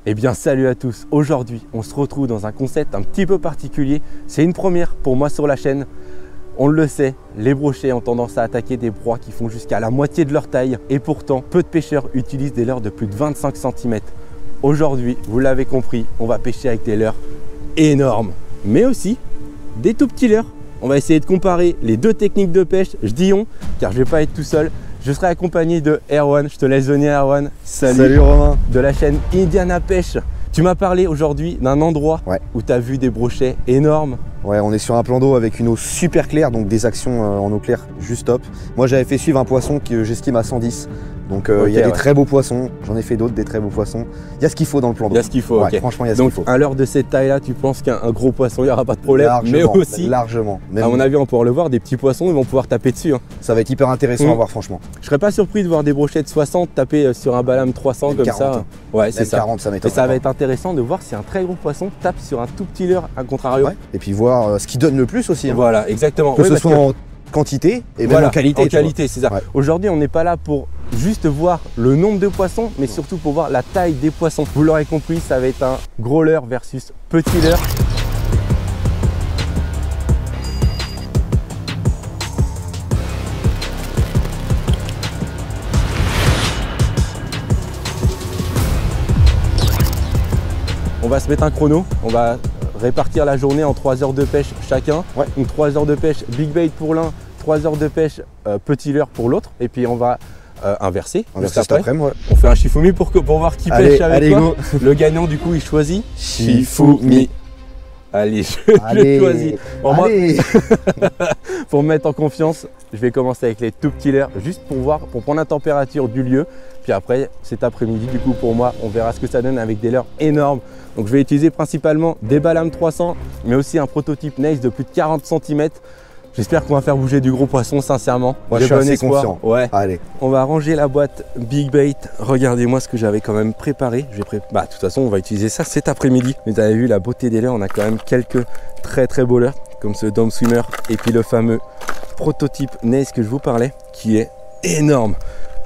Eh bien salut à tous, aujourd'hui on se retrouve dans un concept un petit peu particulier. C'est une première pour moi sur la chaîne. On le sait, les brochets ont tendance à attaquer des proies qui font jusqu'à la moitié de leur taille. Et pourtant, peu de pêcheurs utilisent des leurres de plus de 25 cm. Aujourd'hui, vous l'avez compris, on va pêcher avec des leurres énormes. Mais aussi des tout petits leurres. On va essayer de comparer les deux techniques de pêche. Je dis on, car je ne vais pas être tout seul. Je serai accompagné de Erwan. Je te laisse venir, Erwan. Salut Romain. De la chaîne Indiana Pêche. Tu m'as parlé aujourd'hui d'un endroit où tu as vu des brochets énormes. Ouais, on est sur un plan d'eau avec une eau super claire, donc des actions en eau claire juste top. Moi j'avais fait suivre un poisson que j'estime à 110. Donc il y a des très beaux poissons, j'en ai fait d'autres, des très beaux poissons. Il y a ce qu'il faut dans le plan d'eau. Il y a ce qu'il faut, ok. Franchement, il y a ce qu'il faut. Donc à l'heure de cette taille-là, tu penses qu'un gros poisson, il n'y aura pas de problème? Largement, mais aussi, largement. Même à mon avis, on va pouvoir le voir, des petits poissons, ils vont pouvoir taper dessus. Hein. Ça va être hyper intéressant à voir, franchement. Je serais pas surpris de voir des brochets de 60 taper sur un balame 300 comme 40. Ça. Ouais, c'est ça. 40, ça m'étonne. Et ça va être intéressant de voir si un très gros poisson tape sur un tout petit leurre, à contrario. Ouais. Et puis voir ce qui donne le plus aussi. Hein. Voilà, exactement. Que ce soit en quantité et même en qualité. En qualité, c'est ça. Ouais. Aujourd'hui, on n'est pas là pour juste voir le nombre de poissons, mais surtout pour voir la taille des poissons. Vous l'aurez compris, ça va être un gros leurre versus petit leurre. On va se mettre un chrono, on va répartir la journée en 3 heures de pêche chacun. Ouais. Donc 3 heures de pêche big bait pour l'un, 3 heures de pêche petit leurre pour l'autre. Et puis on va inverser. Cet après-midi, ouais. On fait un Shifumi pour voir qui pêche avec quoi. Le gagnant du coup il choisit Shifumi. Allez, je choisis. Bon, moi, pour me mettre en confiance, je vais commencer avec les tout petits leurres, juste pour voir, pour prendre la température du lieu. Puis après, cet après-midi, du coup, pour moi, on verra ce que ça donne avec des leurres énormes. Donc, je vais utiliser principalement des Balame 300, mais aussi un prototype Nice de plus de 40 cm. J'espère qu'on va faire bouger du gros poisson, sincèrement. Moi, je suis assez confiant. Ouais. Allez. On va ranger la boîte Big Bait. Regardez-moi ce que j'avais quand même préparé. Bah, de toute façon, on va utiliser ça cet après-midi. Vous avez vu la beauté des leurres. On a quand même quelques très beaux leurres, comme ce Dom Swimmer et puis le fameux prototype Nice que je vous parlais, qui est énorme.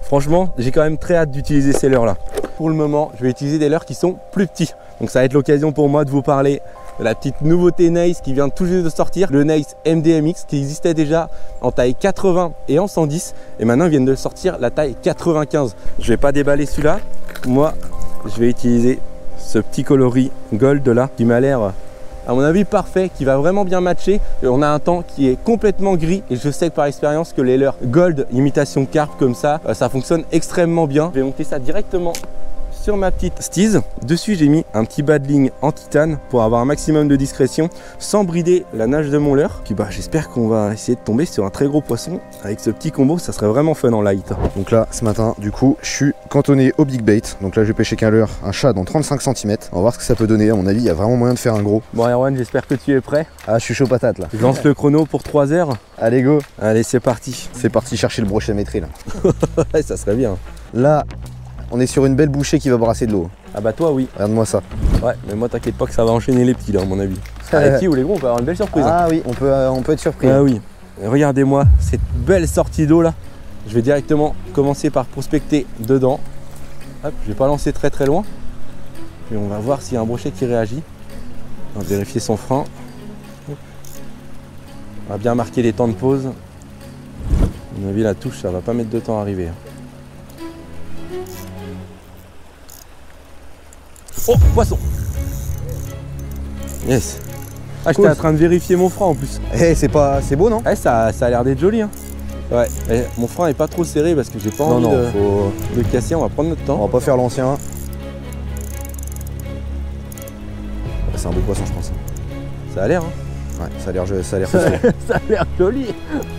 Franchement, j'ai quand même très hâte d'utiliser ces leurres-là. Pour le moment, je vais utiliser des leurres qui sont plus petits. Donc, ça va être l'occasion pour moi de vous parler de la petite nouveauté Nice qui vient tout juste de sortir, le Nice MDMX qui existait déjà en taille 80 et en 110 et maintenant ils viennent de sortir la taille 95. Je vais pas déballer celui-là, moi je vais utiliser ce petit coloris gold là qui m'a l'air à mon avis parfait, qui va vraiment bien matcher. Et on a un temps qui est complètement gris et je sais que par expérience que les leurres gold imitation carpe comme ça, ça fonctionne extrêmement bien. Je vais monter ça directement sur ma petite Steez. Dessus j'ai mis un petit bas de ligne en titane pour avoir un maximum de discrétion sans brider la nage de mon leurre. Puis j'espère qu'on va essayer de tomber sur un très gros poisson avec ce petit combo, ça serait vraiment fun en light. Donc là ce matin du coup je suis cantonné au big bait. Donc là je vais pêcher qu'un leurre, un shad dans 35 cm. On va voir ce que ça peut donner. À mon avis il y a vraiment moyen de faire un gros. Bon Erwan, j'espère que tu es prêt. Ah je suis chaud patate là. Je lance le chrono pour 3 heures. Allez go. Allez c'est parti. C'est parti chercher le brochet métré là. Ça serait bien. Là on est sur une belle bouchée qui va brasser de l'eau. Ah bah toi oui. Regarde-moi ça. Ouais, mais moi t'inquiète pas que ça va enchaîner les petits là à mon avis. Les petits ou les gros, on peut avoir une belle surprise. Ah oui, on peut être surpris. Ah oui. Regardez-moi cette belle sortie d'eau là. Je vais directement commencer par prospecter dedans. Hop, je vais pas lancer très loin. Et on va voir s'il y a un brochet qui réagit. On va vérifier son frein. On va bien marquer les temps de pause. À mon avis la touche ça va pas mettre de temps à arriver. Oh, poisson! Yes! Ah, cool. J'étais en train de vérifier mon frein en plus. Eh, c'est beau, non? Ouais, ça a l'air d'être joli. Hein. Ouais, et mon frein est pas trop serré parce que j'ai pas envie de casser. On va prendre notre temps. On va pas faire l'ancien. C'est un beau poisson, je pense. Ça a l'air, hein? Ouais, ça a l'air ça a l'air joli.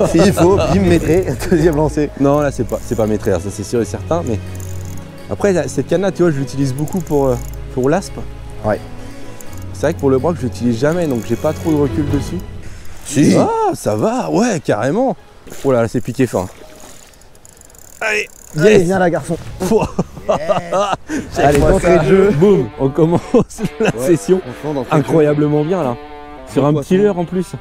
S'il faut, bim, métré, deuxième lancé. Non, là, c'est pas métré, ça c'est sûr et certain. Mais après, cette canne-là, tu vois, je l'utilise beaucoup pour l'aspe. Ouais. C'est vrai que pour le broc, je l'utilise jamais, donc j'ai pas trop de recul dessus. Si. Ah, ça va, ouais, carrément. Oh là, c'est piqué fin. Allez, allez, viens là, garçon. Allez, d'entrée de jeu. Boum, on commence la session incroyablement bien là. Sur un petit leurre en plus.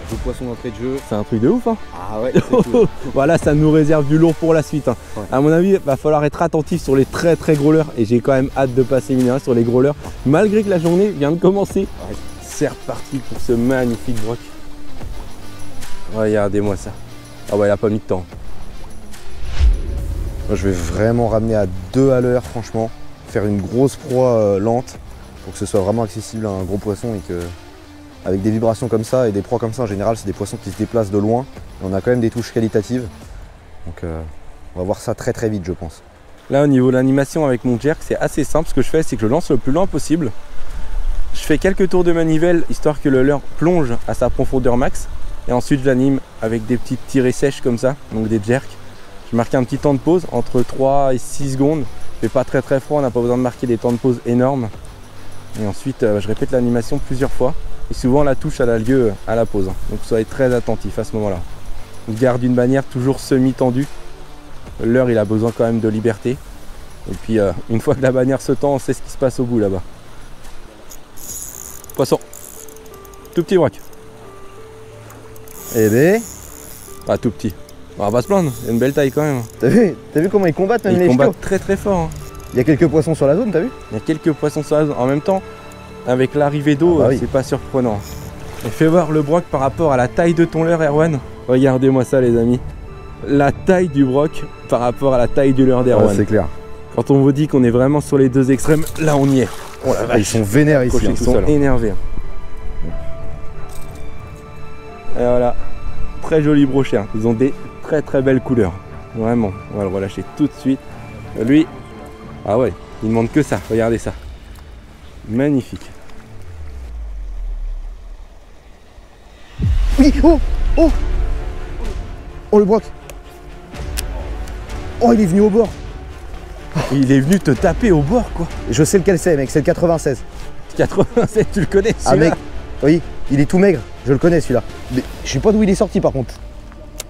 Beau poisson d'entrée de jeu. C'est un truc de ouf, hein. Ah ouais, c'est cool. Voilà, ça nous réserve du lourd pour la suite, hein. Ouais. À mon avis, il va falloir être attentif sur les très gros leurres. Et j'ai quand même hâte de passer minéral sur les gros leurres. Malgré que la journée vient de commencer. Ouais. C'est reparti pour ce magnifique broc. Regardez-moi ça. Ah ouais, il a pas mis de temps. Moi, je vais vraiment ramener à 2 à l'heure, franchement. Faire une grosse proie lente pour que ce soit vraiment accessible à un gros poisson et que, avec des vibrations comme ça et des proies comme ça, en général, c'est des poissons qui se déplacent de loin. Et on a quand même des touches qualitatives. Donc, on va voir ça très vite, je pense. Là, au niveau de l'animation avec mon jerk, c'est assez simple. Ce que je fais, c'est que je lance le plus loin possible. Je fais quelques tours de manivelle, histoire que le leurre plonge à sa profondeur max. Et ensuite, je l'anime avec des petites tirées sèches comme ça, donc des jerks. Je marque un petit temps de pause, entre 3 et 6 secondes. Il fait pas très froid, on n'a pas besoin de marquer des temps de pause énormes. Et ensuite, je répète l'animation plusieurs fois. Et souvent, la touche, elle a lieu à la pause. Donc, soyez très attentifs à ce moment-là. On garde une bannière toujours semi-tendue. Le leurre, il a besoin quand même de liberté. Et puis, une fois que la bannière se tend, on sait ce qui se passe au bout là-bas. Poisson. Tout petit broc. Eh ben, Pas tout petit. On va pas se plaindre, il y a une belle taille quand même. t'as vu comment ils combattent même les Ils ch'tios? combattent très fort. Hein. Il y a quelques poissons sur la zone, t'as vu? Il y a quelques poissons sur la zone. En même temps, avec l'arrivée d'eau, oui. c'est pas surprenant. Et fais voir le broc par rapport à la taille de ton leurre, Erwan. Regardez-moi ça, les amis. La taille du broc par rapport à la taille du leurre d'Erwan. C'est clair. Quand on vous dit qu'on est vraiment sur les deux extrêmes, là on y est. Oh la vache, ils sont vénères ici. Ils sont énervés. Et voilà, très joli brochet. Ils ont des très belles couleurs. Vraiment, on va le relâcher tout de suite. Lui, ah ouais, il ne demande que ça. Regardez ça. Magnifique. Oui, oh, oh, oh le broc. Oh, il est venu au bord. Il est venu te taper au bord, quoi. Je sais lequel c'est, mec, c'est le 96. 87, tu le connais, Ah mec, oui, il est tout maigre, je le connais celui-là. Mais je sais pas d'où il est sorti par contre.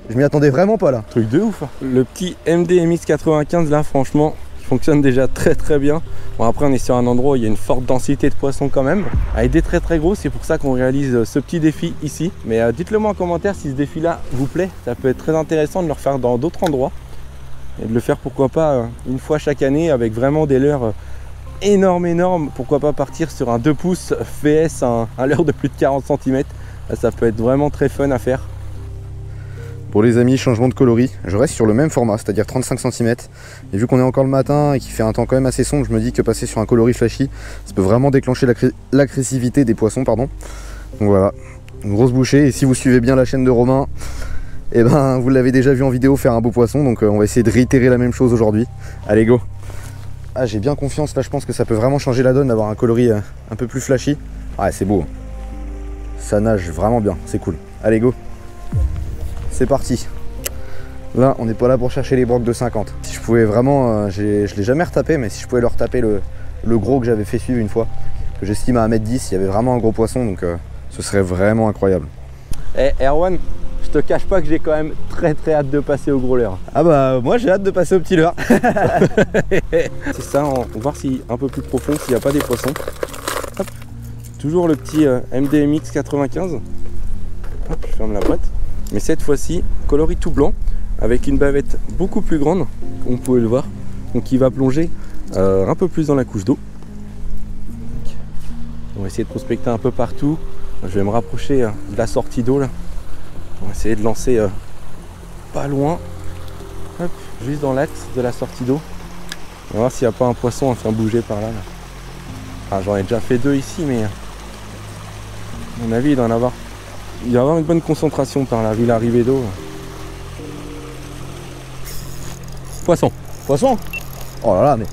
Je m'y attendais vraiment pas là. Truc de ouf, hein. Le petit MDMX 95 là, franchement, il fonctionne déjà très bien. Bon, après on est sur un endroit où il y a une forte densité de poissons quand même, avec des très gros, c'est pour ça qu'on réalise ce petit défi ici. Mais dites-le moi en commentaire si ce défi là vous plaît, ça peut être très intéressant de le refaire dans d'autres endroits. Et de le faire pourquoi pas une fois chaque année avec vraiment des leurres énormes. Pourquoi pas partir sur un 2 pouces VS, un leurre de plus de 40 cm. Là, ça peut être vraiment très fun à faire. Bon les amis, changement de coloris, je reste sur le même format, c'est-à-dire 35 cm. Et vu qu'on est encore le matin et qu'il fait un temps quand même assez sombre, je me dis que passer sur un coloris flashy, ça peut vraiment déclencher l'agressivité des poissons, pardon. Donc voilà, une grosse bouchée. Et si vous suivez bien la chaîne de Romain, et ben vous l'avez déjà vu en vidéo faire un beau poisson, donc on va essayer de réitérer la même chose aujourd'hui. Allez go. Ah, j'ai bien confiance, là je pense que ça peut vraiment changer la donne d'avoir un coloris un peu plus flashy. Ouais, c'est beau. Ça nage vraiment bien, c'est cool. Allez go. C'est parti. Là, on n'est pas là pour chercher les brocs de 50. Si je pouvais vraiment, je l'ai jamais retapé, mais si je pouvais leur taper le gros que j'avais fait suivre une fois, que j'estime à 1m10, il y avait vraiment un gros poisson, donc ce serait vraiment incroyable. Eh Erwan, je te cache pas que j'ai quand même très hâte de passer au gros leurre. Ah bah moi j'ai hâte de passer au petit leurre. C'est ça, on va voir si un peu plus profond s'il n'y a pas des poissons. Hop. Toujours le petit MDMX 95. Hop, je ferme la boîte. Mais cette fois-ci, coloris tout blanc, avec une bavette beaucoup plus grande, comme vous pouvez le voir. Donc il va plonger un peu plus dans la couche d'eau. On va essayer de prospecter un peu partout. Je vais me rapprocher de la sortie d'eau là. On va essayer de lancer pas loin. Hop, juste dans l'axe de la sortie d'eau. On va voir s'il n'y a pas un poisson à faire bouger par là. Ah, j'en ai déjà fait 2 ici, mais à mon avis, il doit y avoir une bonne concentration par là, vu l'arrivée d'eau. Poisson. Poisson. Oh là là, mais...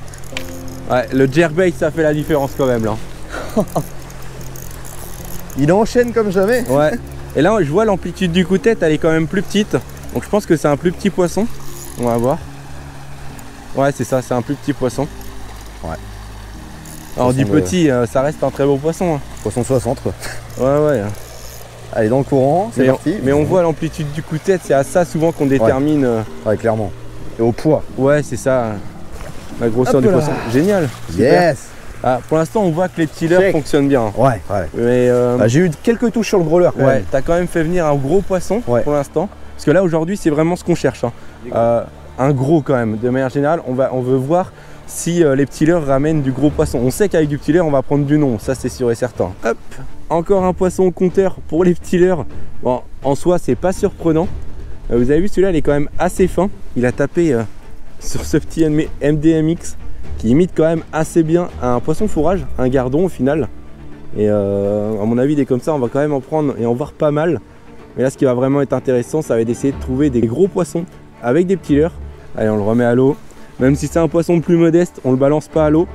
Ouais, le jerkbait, ça fait la différence quand même, là. Il enchaîne comme jamais. Ouais. Et là, je vois l'amplitude du coup de tête, elle est quand même plus petite. Donc je pense que c'est un plus petit poisson. On va voir. Ouais, c'est ça, c'est un plus petit poisson. Ouais. Alors du petit, ça reste un très beau poisson. Hein. Poisson 60 quoi. Ouais. Allez, dans le courant, c'est parti. Mais on voit l'amplitude du coup de tête, c'est à ça souvent qu'on détermine. Ouais, clairement. Et au poids. Ouais, c'est ça. La grosseur du poisson. Génial. Super. Yes. Ah, pour l'instant, on voit que les petits leurres fonctionnent bien. Ouais. Mais j'ai eu quelques touches sur le gros leurre. Ouais, t'as quand même fait venir un gros poisson pour l'instant. Parce que là, aujourd'hui, c'est vraiment ce qu'on cherche. Hein. Un gros quand même. De manière générale, on veut voir si les petits leurres ramènent du gros poisson. On sait qu'avec du petit leurre, on va prendre du non. Ça, c'est sûr et certain. Hop, encore un poisson au compteur pour les petits leurres. Bon, en soi, c'est pas surprenant. Vous avez vu, celui-là, il est quand même assez fin. Il a tapé sur ce petit MDMX qui imite quand même assez bien un poisson fourrage, un gardon au final. Et à mon avis, des comme ça, on va quand même en prendre et en voir pas mal. Mais là, ce qui va vraiment être intéressant, ça va être d'essayer de trouver des gros poissons avec des petits leurres. Allez, on le remet à l'eau. Même si c'est un poisson plus modeste, on le balance pas à l'eau.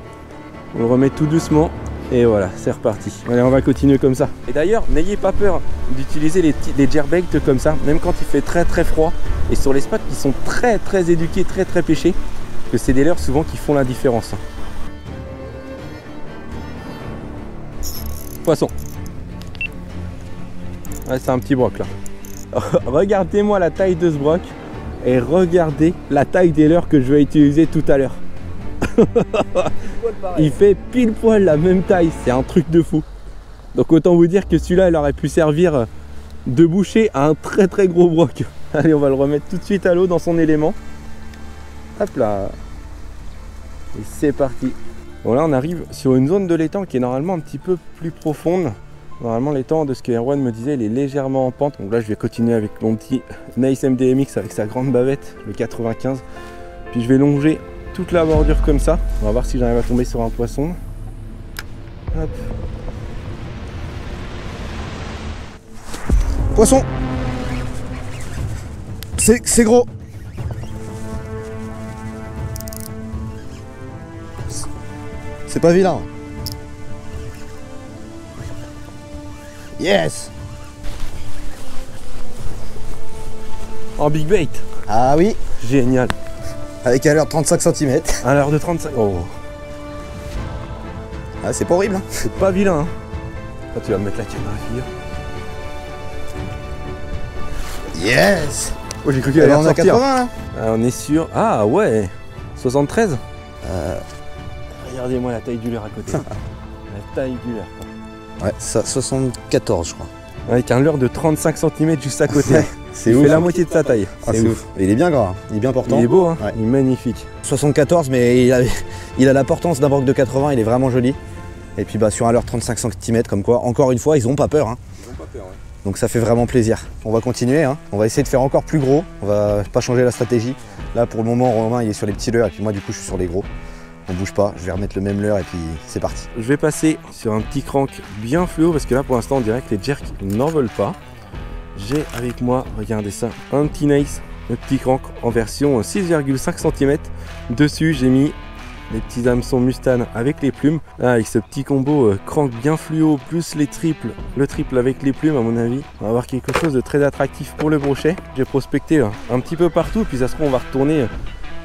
On le remet tout doucement. Et voilà, c'est reparti. Allez, on va continuer comme ça. Et d'ailleurs, n'ayez pas peur d'utiliser les jerkbaits comme ça, même quand il fait très très froid. Et sur les spots qui sont très très éduqués, très très pêchés, que c'est des leurres souvent qui font la différence. Poisson. Ouais, c'est un petit broc là. Regardez-moi la taille de ce broc et regardez la taille des leurres que je vais utiliser tout à l'heure. Il fait pile poil la même taille, c'est un truc de fou. Donc autant vous dire que celui-là, il aurait pu servir de bouchée à un très très gros broc. Allez, on va le remettre tout de suite à l'eau dans son élément. Hop là. Et c'est parti. Bon, là on arrive sur une zone de l'étang qui est normalement un petit peu plus profonde. Normalement l'étang, de ce que Erwan me disait, il est légèrement en pente. Donc là je vais continuer avec mon petit Nice MDMX avec sa grande bavette, le 95. Puis je vais longer toute la bordure comme ça. On va voir si j'arrive à tomber sur un poisson. Hop. Poisson. C'est gros. C'est pas vilain. Yes. En big bait. Ah oui. Génial. Avec un leurre de 35 cm. Un leurre de 35. Oh. Ah, c'est pas horrible. Hein. C'est pas vilain. Hein. Là, tu vas me mettre la canne à la figure. Yes. Oh, j'ai cru qu'il allait en a 80 là. On est sur. Ah ouais. 73. Regardez-moi la taille du leurre à côté. La taille du leurre. Ouais, ça 74 je crois. Avec un leurre de 35 cm juste à côté. C'est ouf. Il fait la moitié de sa taille. Ah, c'est ouf. Il est bien gras, il est bien portant. Il est beau, hein. Ouais. Il est magnifique. 74, mais il a la portance d'un broc de 80, il est vraiment joli. Et puis bah sur un leurre 35 cm comme quoi, encore une fois, ils ont pas peur. Hein. Ils ont pas peur, ouais. Donc ça fait vraiment plaisir. On va continuer, hein. On va essayer de faire encore plus gros. On va pas changer la stratégie. Là pour le moment, Romain il est sur les petits leurres et puis moi du coup je suis sur les gros. On bouge pas, je vais remettre le même leurre et puis c'est parti. Je vais passer sur un petit crank bien fluo parce que là pour l'instant on dirait que les jerks n'en veulent pas. J'ai avec moi, regardez ça, un petit Nice, le petit crank en version 6,5 cm. Dessus j'ai mis les petits hameçons Mustang avec les plumes. Là, avec ce petit combo crank bien fluo plus les triples, le triple avec les plumes à mon avis. On va avoir quelque chose de très attractif pour le brochet. J'ai prospecté un petit peu partout puis ça se trouve on va retourner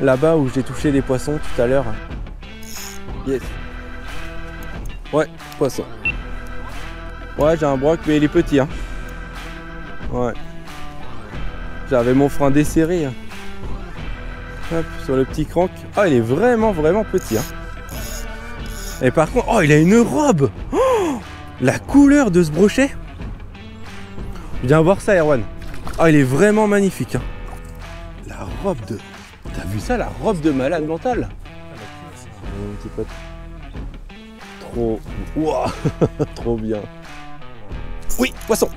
là-bas où j'ai touché des poissons tout à l'heure. Yes. Ouais, poisson. Ouais, j'ai un broc, mais il est petit. Hein. Ouais. J'avais mon frein desserré. Hein. Hop, sur le petit crank. Ah, il est vraiment, vraiment petit. Hein. Et par contre, oh, il a une robe. Oh, la couleur de ce brochet. Viens voir ça, Erwan. Ah, il est vraiment magnifique. Hein. La robe de... T'as vu ça, la robe de malade mental? Un petit pote. Trop... Wow. Trop bien. Oui, poisson.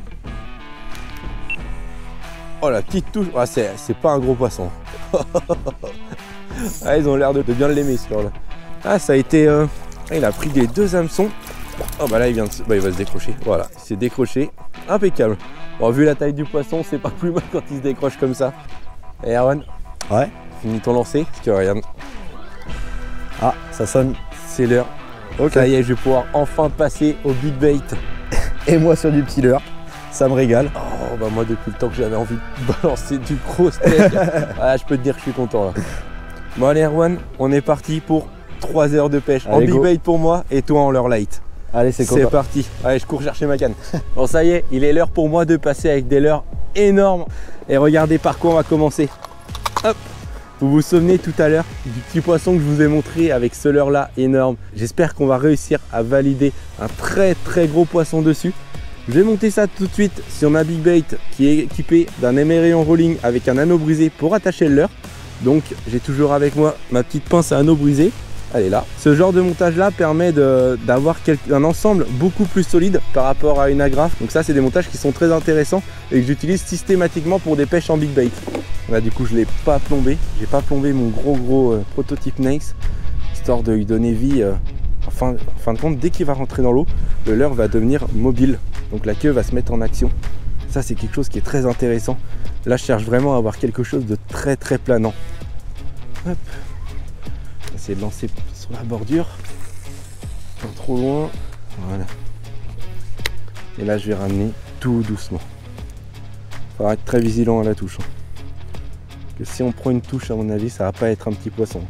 Oh, la petite touche. Ah, c'est pas un gros poisson. Ah, ils ont l'air de bien l'aimer, ce là. Ah, ça a été... il a pris les deux hameçons. Oh, bah là, il va se décrocher. Voilà, il s'est décroché. Impeccable. Bon, vu la taille du poisson, c'est pas plus mal quand il se décroche comme ça. Et Erwan? Ouais. Finis ton lancer. Parce que regarde. Ah, ça sonne. C'est l'heure. Okay. Ça y est, je vais pouvoir enfin passer au big bait. Et moi sur du petit leurre, ça me régale. Oh bah moi depuis le temps que j'avais envie de balancer du gros steak. Ah, je peux te dire que je suis content là. Bon allez Erwan, on est parti pour 3 heures de pêche. Allez, en big bait pour moi et toi en leurre light. Allez, c'est cool. C'est parti. Allez, je cours chercher ma canne. Bon ça y est, il est l'heure pour moi de passer avec des leurres énormes. Et regardez par quoi on va commencer. Hop. Vous vous souvenez tout à l'heure du petit poisson que je vous ai montré avec ce leurre là énorme. J'espère qu'on va réussir à valider un très gros poisson dessus. Je vais monter ça tout de suite sur ma Big Bait qui est équipée d'un émerillon rolling avec un anneau brisé pour attacher le leurre. Donc j'ai toujours avec moi ma petite pince à anneau brisé. Elle est là. Ce genre de montage là permet d'avoir un ensemble beaucoup plus solide par rapport à une agrafe. Donc ça c'est des montages qui sont très intéressants et que j'utilise systématiquement pour des pêches en Big Bait. Là du coup je ne l'ai pas plombé. J'ai pas plombé mon gros prototype Nice, histoire de lui donner vie. En fin de compte, dès qu'il va rentrer dans l'eau, le leurre va devenir mobile. Donc la queue va se mettre en action. Ça c'est quelque chose qui est très intéressant. Là je cherche vraiment à avoir quelque chose de très planant. Hop. Essayer de lancer sur la bordure. Pas trop loin. Voilà. Et là je vais ramener tout doucement. Il faudra être très vigilant à la touche. Que si on prend une touche, à mon avis, ça va pas être un petit poisson.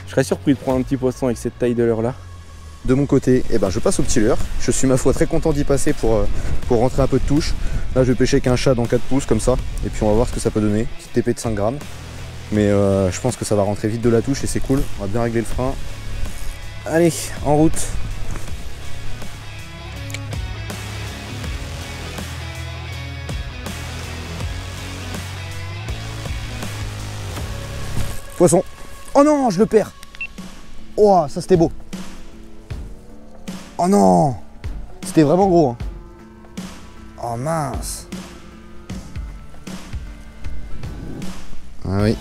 Je serais surpris de prendre un petit poisson avec cette taille de leurre là. De mon côté, eh ben, je passe au petit leurre. Je suis ma foi très content d'y passer pour rentrer un peu de touche. Là je vais pêcher qu'un chat dans 4 pouces comme ça. Et puis on va voir ce que ça peut donner. Petite épée de 5 grammes. Mais je pense que ça va rentrer vite de la touche et c'est cool. On va bien régler le frein. Allez, en route. Poisson. Oh non, je le perds. Oh, ça c'était beau. Oh non, c'était vraiment gros. Hein. Oh mince. Ah oui,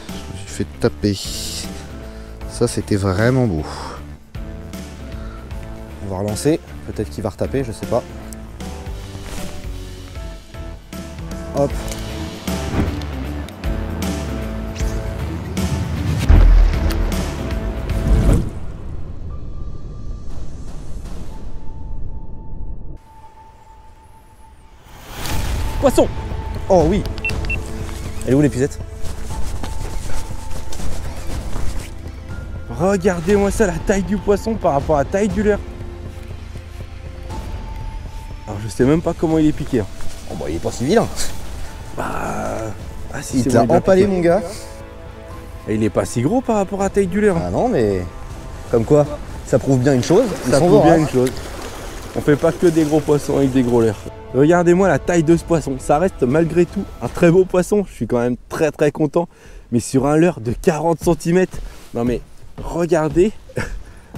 je me suis fait taper. Ça c'était vraiment beau. On va relancer, peut-être qu'il va retaper, je sais pas. Hop. Poisson! Oh oui. Elle est où l'épuisette? Regardez-moi ça, la taille du poisson par rapport à la taille du leurre. Alors je sais même pas comment il est piqué. Hein. Oh bah il est pas si vilain. Bah... Ah, si, il te l'a empalé mon gars. Et il est pas si gros par rapport à la taille du leurre. Ah non mais... Comme quoi, ça prouve bien une chose. Ça prouve bien une chose. On fait pas que des gros poissons avec des gros leurres. Regardez-moi la taille de ce poisson. Ça reste malgré tout un très beau poisson. Je suis quand même très content. Mais sur un leurre de 40 cm. Non mais regardez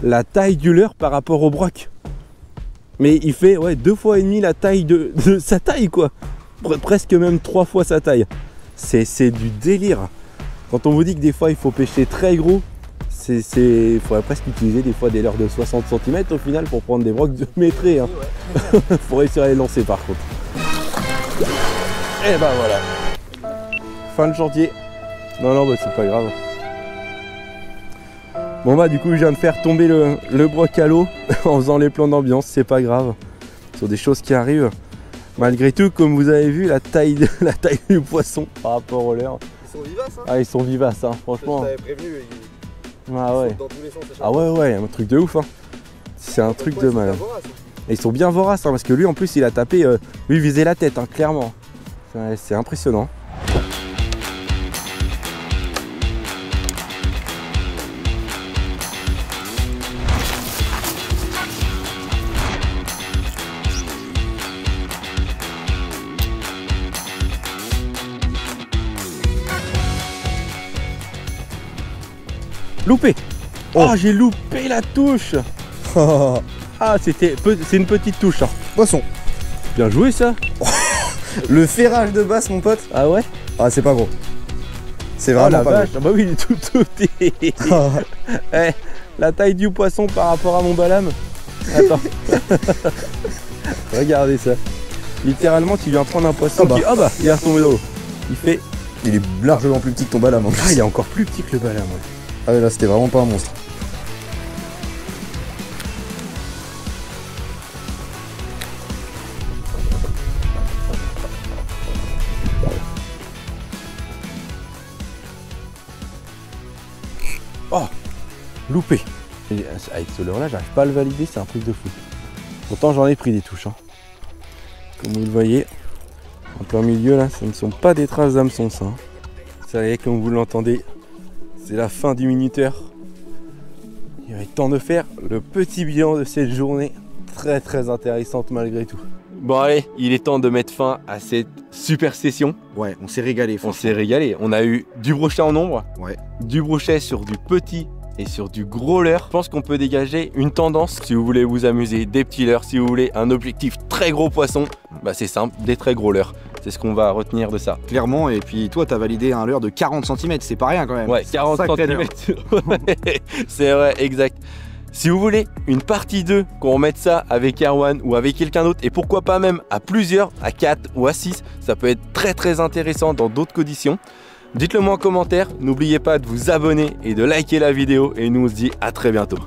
la taille du leurre par rapport au broc. Mais il fait 2 fois et demi la taille de sa taille quoi. Presque même 3 fois sa taille. C'est du délire. Quand on vous dit que des fois il faut pêcher très gros, il faudrait presque utiliser des fois des leurres de 60 cm au final pour prendre des brocs de métré. Hein. Ouais. Faut réussir à les lancer par contre. Et bah voilà. Fin de chantier. Non bah c'est pas grave. Bon bah du coup je viens de faire tomber le broc à l'eau en faisant les plans d'ambiance, c'est pas grave. Ce sont des choses qui arrivent. Malgré tout, comme vous avez vu, la taille du poisson par rapport au leurre. Ils sont vivaces hein. Ah ils sont vivaces hein, franchement. Je t'avais prévenu, ah ouais. dans tous les sens, ah ouais, un truc de ouf hein. C'est un truc de malade. Et ils sont bien voraces hein, parce que lui en plus il a tapé, lui il visait la tête hein, clairement. C'est impressionnant. Loupé. Oh, j'ai loupé la touche. Ah, c'est une petite touche. Hein. Poisson. Bien joué ça. Le ferrage de basse mon pote. Ah ouais. Ah c'est pas gros. C'est vraiment la pas vache. gros. Ah bah oui, il est tout hey, la taille du poisson par rapport à mon balame. Attends. Regardez ça. Littéralement, tu viens prendre un poisson qui... Ah bah, il est retombé dans l'eau. Il est largement plus petit que ton balame. Ah, il est encore plus petit que le balame. Ouais. Ah ouais, là c'était vraiment pas un monstre. Oh, loupé. Et avec ce leurre là, j'arrive pas à le valider, c'est un truc de fou. Pourtant j'en ai pris des touches. Hein. Comme vous le voyez, en plein milieu là, ce ne sont pas des traces d'hameçon ça. Hein. Ça y est, comme vous l'entendez, c'est la fin du minuteur. Il va être temps de faire le petit bilan de cette journée très intéressante malgré tout. Bon allez, il est temps de mettre fin à cette super session. Ouais, on s'est régalé. On s'est régalé. On a eu du brochet en ombre, Ouais. du brochet sur du petit et sur du gros leurre. Je pense qu'on peut dégager une tendance si vous voulez vous amuser, des petits leurres, si vous voulez un objectif très gros poisson, bah c'est simple, des très gros leurres. C'est ce qu'on va retenir de ça. Clairement, et puis toi, t'as validé un leurre de 40 cm, c'est pas rien quand même. Ouais, 40 Sacré cm. leurre. C'est vrai, exact. Si vous voulez une partie 2, qu'on remette ça avec Erwan ou avec quelqu'un d'autre, et pourquoi pas même à plusieurs, à 4 ou à 6, ça peut être très intéressant dans d'autres conditions. Dites-le moi en commentaire, n'oubliez pas de vous abonner et de liker la vidéo, et nous on se dit à très bientôt.